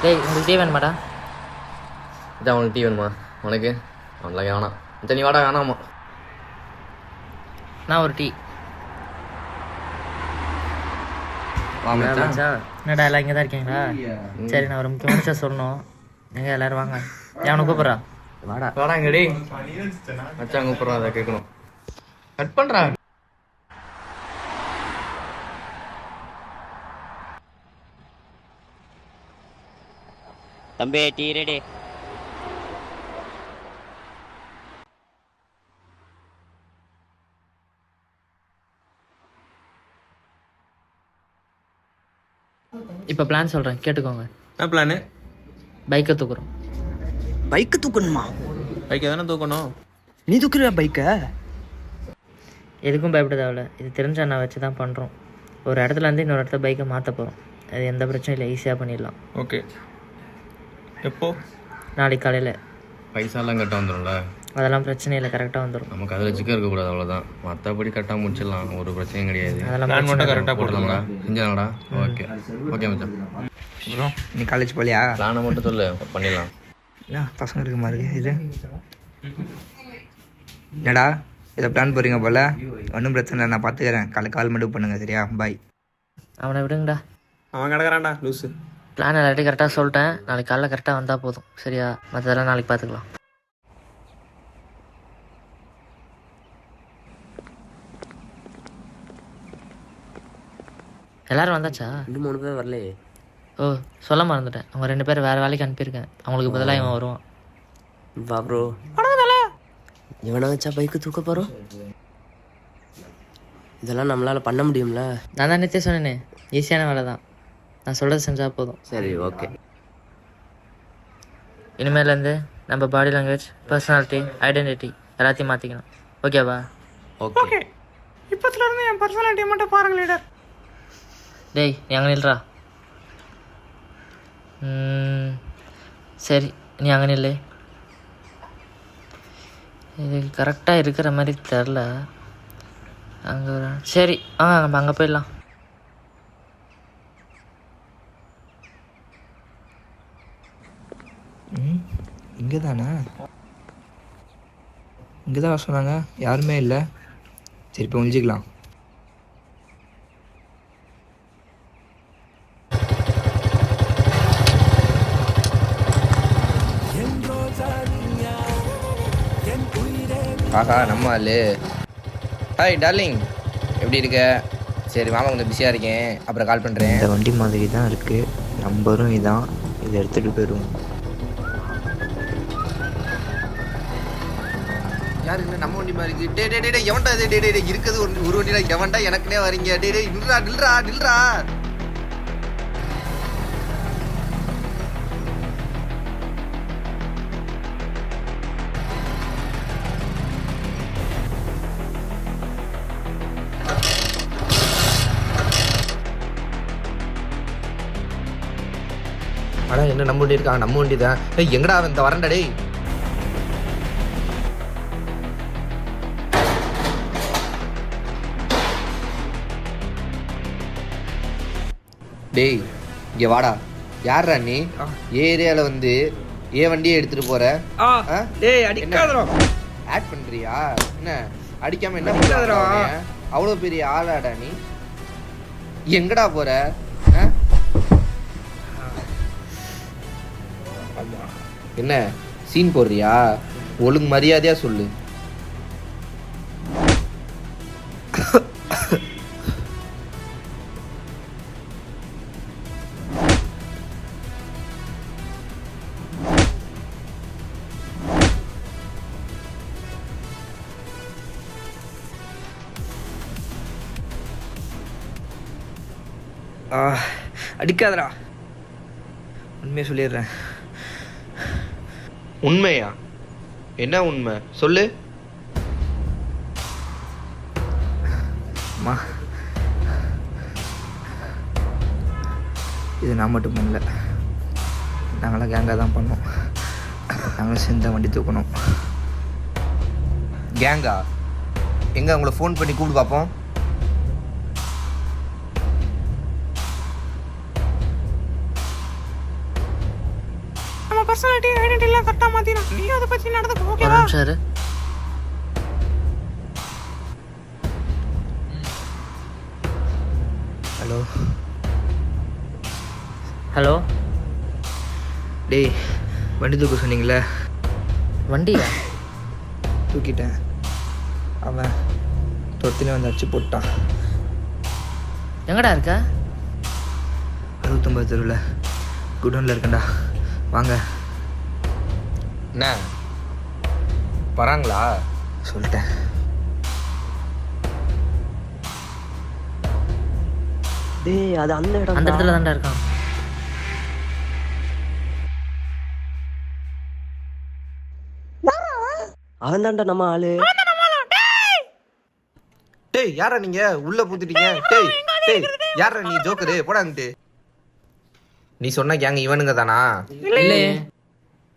டேய் உங்களுக்கு டீ வேணுமாடா? இதான் உனக்கு டீ வேணுமா? உனக்கு அவன்லாம் வேணாம். இந்த நீ வாடா வேணாமா? நான் ஒரு டீ. என்னடா எல்லாம் இங்கே தான் இருக்கீங்களா? சரி, நான் ஒரு முக்கியமான விஷயம் சொல்லணும். எங்கே எல்லோரும் வாங்க. அவனை கூப்பிட்றா. வாடாங்க டேய். மச்சான் கூப்பிட்றான், அதை கேட்கணும். கட் பண்ணுறா. தம்பி டீ ரெடி. இப்போ பிளான் சொல்கிறேன், கேட்டுக்கோங்க. என்ன பிளானு? பைக்கை தூக்குறோம். பைக்கு தூக்கணுமா? பைக்கை தானே தூக்கணும். நீ தூக்குறியா பைக்கை? எதுக்கும் பயப்பட தேவையில்ல. இது தெரிஞ்ச அண்ணா வச்சு தான் பண்ணுறோம். ஒரு இடத்துலேருந்து இன்னொரு இடத்துல பைக்கை மாற்ற போகிறோம். அது எந்த பிரச்சனையும் இல்லை, ஈஸியாக பண்ணிடலாம். ஓகே, எப்போ? நாளைக்கு காலையில். பைசாலாம் கட்ட வந்துடும்ல? அதெல்லாம் பிரச்சனை இல்லை, கரெக்டாக வந்துடும். நமக்கு அதில் சிக்கன் இருக்கக்கூடாது, அவ்வளோதான். மற்றபடி கரெக்டாக முடிச்சிடலாம், ஒரு பிரச்சனையும் கிடையாது. அதெல்லாம் நான் மட்டும் கரெக்டாக போடலாம்டா, செஞ்சிடலாம்டா. ஓகே ஓகே மச்சான். அப்புறம் நீ காலேஜ் போலியா? பிளானை மட்டும் சொல்லு, பண்ணிடலாம். என்ன பசங்க இருக்கு மாதிரி இது? என்னடா இதை பிளான் போகிறீங்க போல்? ஒன்றும் பிரச்சனை இல்லை, நான் பார்த்துக்கிறேன். கால் மட்டும் பண்ணுங்க, சரியா? பாய். அவனை விடுங்கடா, அவன் கிடக்குறான்டா லூஸு. பிளான் எல்லாத்தையும் கரெக்டாக சொல்லிட்டேன். நாளைக்கு காலைல கரெக்டாக வந்தால் போதும், சரியா? மற்றதெல்லாம் நாளைக்கு பார்த்துக்கலாம். எல்லோரும் வந்தாச்சா? 2-3 பேர் வரலையே. ஓ, சொல்ல மறந்துட்டேன். அவங்க 2 பேர் வேறு வேலைக்கு அனுப்பியிருக்கேன். அவங்களுக்கு பதிலாக இவன் வருவான். வா ப்ரோ. இவனை வச்சா பைக்கு தூக்க போகிறோம். இதெல்லாம் நம்மளால் பண்ண முடியும்ல? நான் தான் நேற்றே சொன்னேனே, ஈஸியான வேலை தான். நான் சொல்கிறது செஞ்சால் போதும். சரி ஓகே. இனிமேலேருந்து நம்ம பாடி லாங்குவேஜ், பர்சனாலிட்டி, ஐடென்டிட்டி எல்லாத்தையும் மாற்றிக்கணும். ஓகேவா? ஓகே. இப்போத்துலேருந்து என் பர்சனாலிட்டியை மட்டும் பாருங்க லீடர். டேய் நீ அங்கே நில்றா. சரி, நீ அங்கே நில்லு. இது கரெக்டாக இருக்கிற மாதிரி தெரில. அங்கே சரி, நம்ம அங்கே போயிடலாம். இங்கே தானே? இங்கே தான் சொன்னாங்க, யாருமே இல்லை. சரி, இப்போ ஒழிஞ்சிக்கலாம். ஆஹா, நம்ம ஆளு. ஹாய் டார்லிங், எப்படி இருக்க? சரி மாமா, கொஞ்சம் பிஸியாக இருக்கேன், அப்புறம் கால் பண்ணுறேன். இந்த வண்டி மாதிரி தான் இருக்குது, நம்பரும் இதான். இதை எடுத்துகிட்டு போயிடுவோம். யாரு இல்லை, நம்ம வண்டி மாதிரி இருக்குது. டே டே எவன்டா இது? டே இருக்குது ஒரு வண்டிடா. எவன்டா எனக்குனே வரீங்க? டே நில்றா. ஆனால் என்ன நம்ம வண்டி இருக்காங்க? நம்ம வண்டி தான். எங்கடா இந்த வரண்டா? டேய் இங்கே வாடா. யாரா நீ? ஏரியாவில் வந்து வண்டியை எடுத்துகிட்டு போகிற? டேய் அடிக்காதடா. ஆட் பண்ணுறியா? என்ன அடிக்காமல் என்ன பண்ணுறா? அவ்வளோ பெரிய ஆளாடா நீ. எங்கடா போகிற? என்ன சீன் போடுறியா? ஒழுங்கு மரியாதையா சொல்லு. அடிக்காதடா, உண்மையை சொல்லிடுறேன். உண்மையா? என்ன உண்மை சொல்லு. அம்மா, இது நான் மட்டும் பண்ணல, நாங்களாம் கேங்காக தான் பண்ணோம். நாங்களும் சேர்ந்து வண்டி தூக்கணும். கேங்கா? எங்கே உங்களை ஃபோன் பண்ணி கூப்பிட்டு பார்ப்போம். பர்சனாலிட்டி ஐடென்டிட்டி எல்லாம் கரெக்டா மாத்தினா நீ அதை பத்தி நடந்துக்க ஒரு ஓகேவா? நிமிஷம் இரு. ஹலோ ஹலோ, டேய் வண்டி தூக்க சொன்னீங்களே, வண்டியா? தூக்கிட்டேன். அவன் தொத்தினே வந்து அடிச்சு போட்டான். எங்கடா இருக்க? 69 தெருவில் குடோனில் இருக்கேன்டா, வாங்க. என்ன வராங்களா? சொல்லிட்டேன். டேய் அது அந்த இடம் அந்த இடத்துல தான்டா இருக்கான். அவன் தான்டா நம்ம ஆளு. டேய் யாரா நீங்க உள்ள பூத்துட்டீங்க? டேய் டேய் யாரா நீ ஜோக்கரு போடாங்கட்டு. நீ சொன்ன கேங் இவனுங்க தானா? இல்லையே.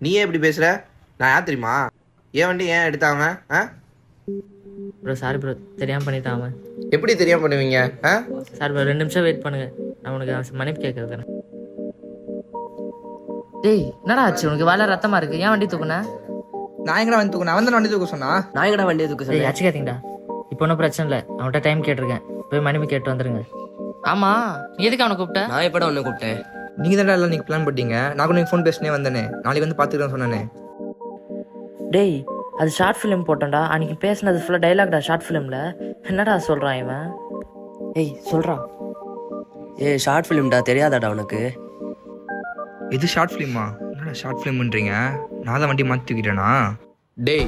நீ ஏன் இப்படி பேசுற? நான் யார் தெரியுமா? ஏன் வண்டி ஏன் எடுத்தாங்க? ப்ரோ சாரி ப்ரோ, தெரியாமல் பண்ணிட்டான் அவன். எப்படி தெரியாம பண்ணுவீங்க? சாரி ப்ரோ, 2 நிமிஷம் வெயிட் பண்ணுங்க, நான் உனக்கு மன்னிப்பு கேட்கறேன். டேய் என்னடா ஆச்சு உனக்கு? வேலை ரத்தமா இருக்கு, ஏன் வண்டி தூக்குன? நான் எங்கடா வந்து தூக்கணும்? அவன் தான் வண்டி தூக்க சொன்னா. நான் எங்கடா வண்டியை தூக்க டேய் சொன்னேன்? அச்சுக்காதீங்கடா, இப்போ ஒன்றும் பிரச்சனை இல்லை. அவன்கிட்ட டைம் கேட்டிருக்கேன், போய் மன்னிப்பு கேட்டு வந்துருங்க. ஆமா, நீ எதுக்கு அவனை கூப்பிட்ட? நான் எப்படா உன்னை கூப்பிட்டேன்? நீங்கள் தான்டா எல்லாம் நீங்கள் பிளான் பண்ணிட்டீங்க. நான் கூட ஃபோன் பேசினே வந்தேனே, நாளைக்கு வந்து பார்த்துக்கிறேன்னு சொன்னேனே. டேய் அது ஷார்ட் ஃபிலிம் போட்டோம்டா, அன்னைக்கு பேசினது ஃபுல்லாக டைலாக்டா ஷார்ட் ஃபிலிமில். என்னடா சொல்கிறான் இவன்? ஏய் சொல்கிறான். ஏய் ஷார்ட் ஃபிலிம்டா, தெரியாதாடா உனக்கு? இது ஷார்ட் ஃபிலிமா? என்னடா ஷார்ட் ஃபிலிம்ன்றீங்க? நான் தான் வண்டி மாற்றி தூக்கிட்டேனா? டேய்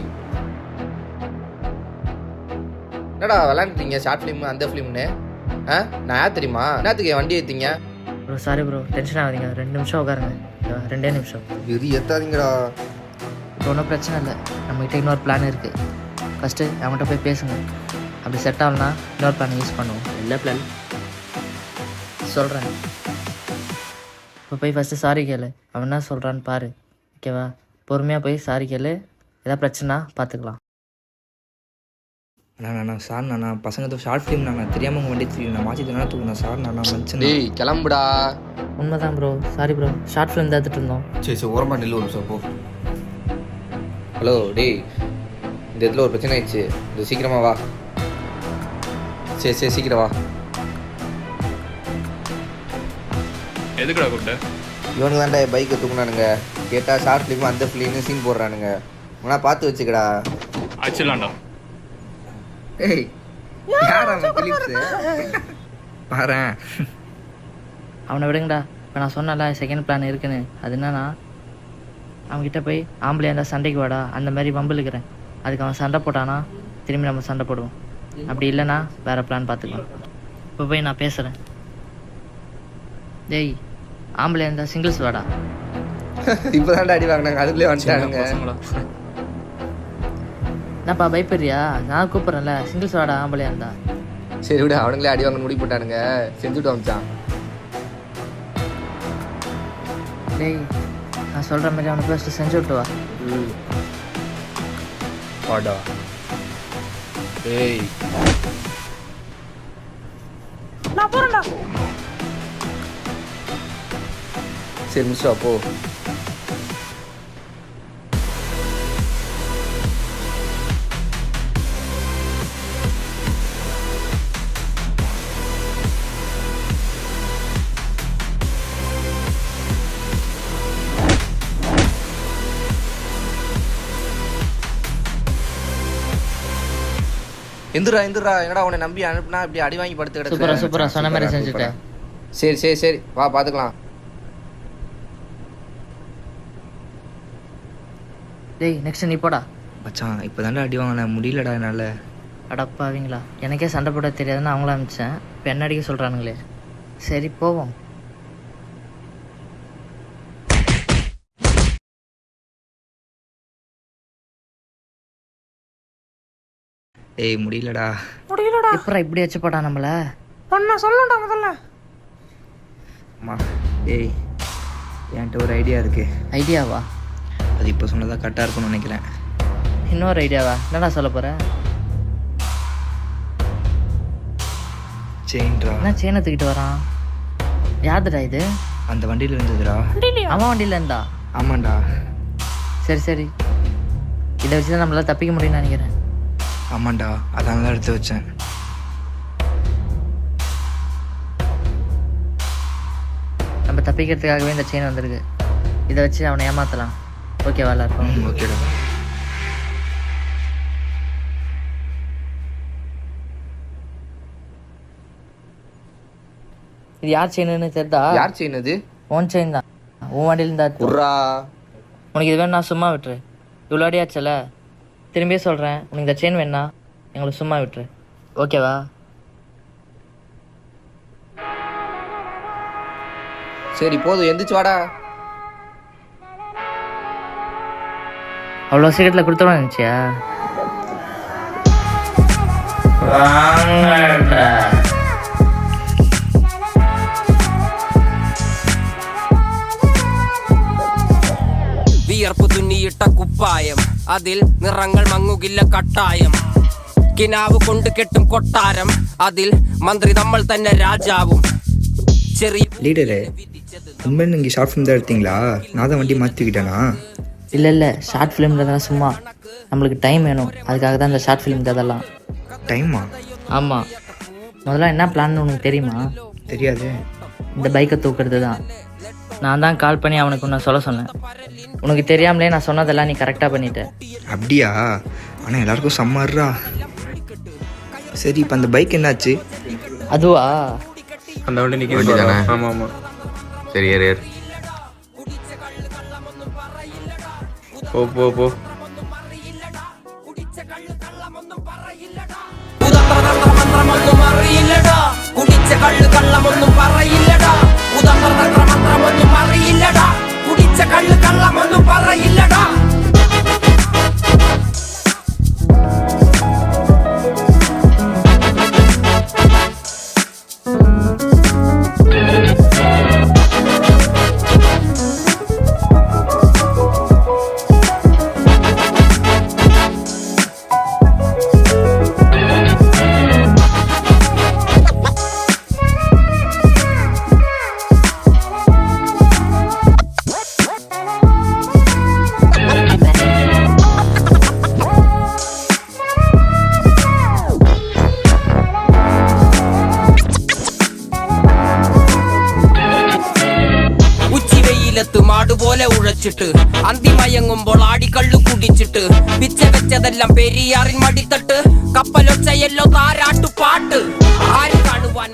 என்னடா விளாண்டுட்டீங்க ஷார்ட் ஃபிலிம் அந்த ஃபிலிம்னு? நான் யார் தெரியுமா? என்னத்துக்கு என் வண்டி ஏற்றிங்க? ப்ரோ சாரி ப்ரோ, டென்ஷன் ஆகாதீங்க, 2 நிமிஷம் உட்காருங்க. 2 நிமிஷம். வெறி ஏத்தாதீங்கடா. இப்போ ஒன்றும் பிரச்சனை இல்லை, நம்மகிட்ட இன்னொரு பிளான் இருக்குது. ஃபஸ்ட்டு அவன்கிட்ட போய் பேசுங்க, அப்படி செட் ஆகலனா இன்னொரு பிளான் யூஸ் பண்ணுவோம். என்ன பிளான்? சொல்கிறேன். இப்போ போய் ஃபஸ்ட்டு சாரி கேளு, அவன் என்ன சொல்கிறான்னு பாரு, ஓகேவா? பொறுமையாக போய் சாரி கேளு, ஏதாவது பிரச்சனை பார்த்துக்கலாம். நான் சார் நான் பசங்க ஷார்ட் ஃபிலிம் நான் தெரியாமல் உங்கள் வண்டி தெரியும், நான் மாற்றி தானே தூக்கினேன் சார். நான் மனுஷன். டேய் கிளம்புடா. உண்மைதான் bro, sorry bro, short film தான் எடுத்துகிட்டு இருந்தோம். சரி சரி ஓரமாக நில்லு ஒரு நிமிஷம் போ. ஹலோ டேய், இந்த இடத்துல ஒரு பிரச்சனை ஆயிடுச்சு, இது சீக்கிரமா வா. சரி சரி சீக்கிரம் வா. எதுக்குடா கூப்பிட்ட? இவனுக்கு தான்டா பைக்கை தூக்குனானுங்க, கேட்டால் ஷார்ட் ஃபிலிம் அந்த ஃபிலிம்னு சீன் போடுறானுங்க. உனா பார்த்து வச்சுக்கடா. ஆச்சுலாம்டா. ஏய் யார் அவன்? பிலிப்ஸு பாரேன். அவனை விடுங்கடா. இப்போ நான் சொன்னல செகண்ட் பிளான் இருக்குன்னு, அது என்னன்னா அவன்கிட்ட போய் ஆம்பளையாக இருந்தால் சண்டைக்கு வாடா அந்த மாதிரி வம்பிழுக்கிறேன். அதுக்கு அவன் சண்டை போட்டானா திரும்பி நம்ம சண்டை போடுவோம், அப்படி இல்லைன்னா வேறு பிளான் பார்த்துக்கலாம். இப்போ போய் நான் பேசுகிறேன். டேய் ஆம்பளையாக இருந்தால் சிங்கிள்ஸ் வாடா. இப்போ தான்டா அடி வாங்கினாங்க, அதுக்குள்ளே வந்துட்டானுங்க. என்னப்பா பயப்படுறியா? நான் கூப்பிட்றேன்ல, சிங்கிள்ஸ் வாடா ஆம்பளையாக இருந்தா. சரி விட, அவனுங்களே அடி வாங்க முடிவு போட்டானுங்க, செஞ்சுட்டு வந்துச்சான். டேய் நான் சொல்கிற மாதிரி அவனுக்கு ஃபஸ்ட்டு செஞ்சு விட்டு வா. வாடா. ஏய் நான் போறேன்டா. சரி மிஸ்டா போ. எந்திரா எந்திரா, என்னடா உன்னை நம்பி அனுப்புனா இப்படி அடி வாங்கி படுத்து சூப்பரா கிடக்கு. சூப்பரா சொன்ன மாதிரி செஞ்சுட்டேன். சரி சரி சரி வா பார்த்துக்கலாம். டேய் நெக்ஸ்ட் நீ போடா. மச்சான் இப்போ தாண்டா அடி வாங்கினேன், முடியலடா என்னால். அடப்பாவீங்களா, எனக்கே சண்டை போட தெரியாதுன்னு அவங்கள அனுப்பிச்சேன், இப்போ என்ன அடிக்க சொல்கிறானுங்களே. சரி போவோம். ஏய் முடியலடா. முடியலடா. எப்படா இப்படி வச்சு போட்டா நம்மள? ஒன்ன சொல்லணும்டா முதல்ல. அம்மா ஏய் என்கிட்ட ஒரு ஐடியா இருக்குது. ஐடியாவா? அது இப்போ சொன்னதாக கரெக்டாக இருக்கும்னு நினைக்கிறேன். இன்னொரு ஐடியாவா? என்னடா சொல்ல போற? செயின்ட்ரா. என்ன செயினை தூக்கிட்டு வரான்? யாருடா இது? அந்த வண்டியில் இருந்ததுடா. அவன் வண்டியில இருந்தா? ஆமாண்டா. சரி சரி, இதை வச்சு தான் நம்மளால தப்பிக்க முடியும்னு நினைக்கிறேன். ஆமாண்டா, அதனால தான் எடுத்து வச்சேன். நம்ம தப்பிக்கிறதுக்காகவே இந்த செயின் வந்திருக்கு. இதை வச்சு அவனை ஏமாற்றலாம். ஓகேவா எல்லாருக்கும்? ஓகேடா. இது யார் செயின்னு தெரிதா? யார் செயின் அது? உன் செயின் தான். உன் வண்டியில இருந்தா குர்ரா. உனக்கு இது வேணும், நான் சும்மா விட்டுரு. இவ்வளோ அடியாச்சல, திரும்பியே சொல்கிறேன், உனக்கு இந்த செயின் வேணா எங்களை சும்மா விட்டுரு. ஓகேவா? சரி போதும், எந்திரிச்சு வாடா. அவ்வளோ சீக்கிரத்தில் கொடுத்துருவான்னு நினச்சியா? വിയർപ്പ് തുന്നിയിട്ട കുപ്പായം അതിൽ നിറങ്ങൾ മങ്ങുകില്ല കട്ടായം കിനാവ് കൊണ്ട് കെട്ടും കൊട്ടാരം അതിൽ മന്ത്രി നമ്മൾ തന്നെ രാജാവും ചെറിയ லீடரு, உண்மையாக நீங்கள் ஷார்ட் ஃபிலிம் தான் எடுத்தீங்களா? நான் தான் வண்டி மாற்றிக்கிட்டேனா? இல்லை இல்லை, ஷார்ட் ஃபிலிம்ன்றதெல்லாம் சும்மா. நம்மளுக்கு டைம் வேணும், அதுக்காக தான் இந்த ஷார்ட் ஃபிலிம் இதெல்லாம். டைமா? ஆமாம். முதல்ல என்ன பிளான்னு உனக்கு தெரியுமா? தெரியாது. இந்த பைக்கை தூக்குறது தான். நான் தான் கால் பண்ணி அவனுக்கு உன்னை சொல்ல சொன்னேன். உனக்கு தெரியாமலே நான் சொன்னதெல்லாம் நீ கரெக்டாக பண்ணிட்ட. அப்படியா? ஆனால் எல்லாருக்கும் செம்மறா. சரி, இப்போ அந்த பைக் என்னாச்சு? அதுவா? அந்த வண்டி நிற்க வண்டி தானே? ஆமாம் ஆமாம். சரி ஏறு ஏறு. போ போ போ. മന്ത്രമൊന്നും അറിയില്ലടാ കുടിച്ച കള്ള് കള്ളമൊന്നും പറയില്ലടാ മന്ത്രമൊന്നും അറിയില്ലടാ കുടിച്ച കള്ള് കള്ളമൊന്നും പറയില്ലടാ. മാടുപോലെ ഉഴച്ചിട്ട് അന്തിമയങ്ങുമ്പോൾ ആടിക്കള്ളു കുടിച്ചിട്ട് പിച്ച വെച്ചതെല്ലാം പെരിയാറിൻ മടിത്തട്ട് കപ്പലൊച്ചയല്ലോ താരാട്ടുപാട്ട് ആര് കാണുവാൻ